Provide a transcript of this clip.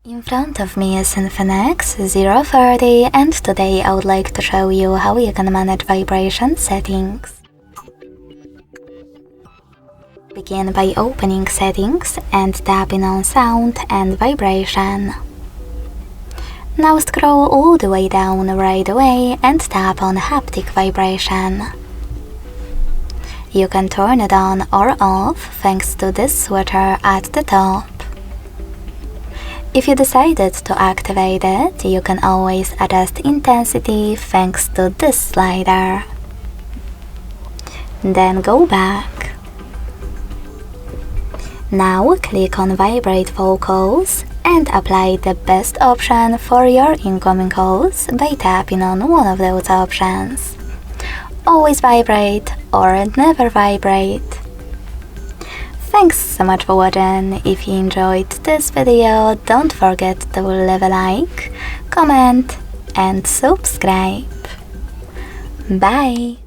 In front of me is Infinix 030, and today I would like to show you how you can manage vibration settings. Begin by opening Settings and tapping on Sound and Vibration. Now scroll all the way down right away and tap on Haptic Vibration. You can turn it on or off thanks to this switcher at the top. If you decided to activate it, you can always adjust intensity thanks to this slider. Then go back. Now click on Vibrate Vocals and apply the best option for your incoming calls by tapping on one of those options. Always vibrate or never vibrate. Thanks so much for watching. If you enjoyed this video, don't forget to leave a like, comment and subscribe. Bye!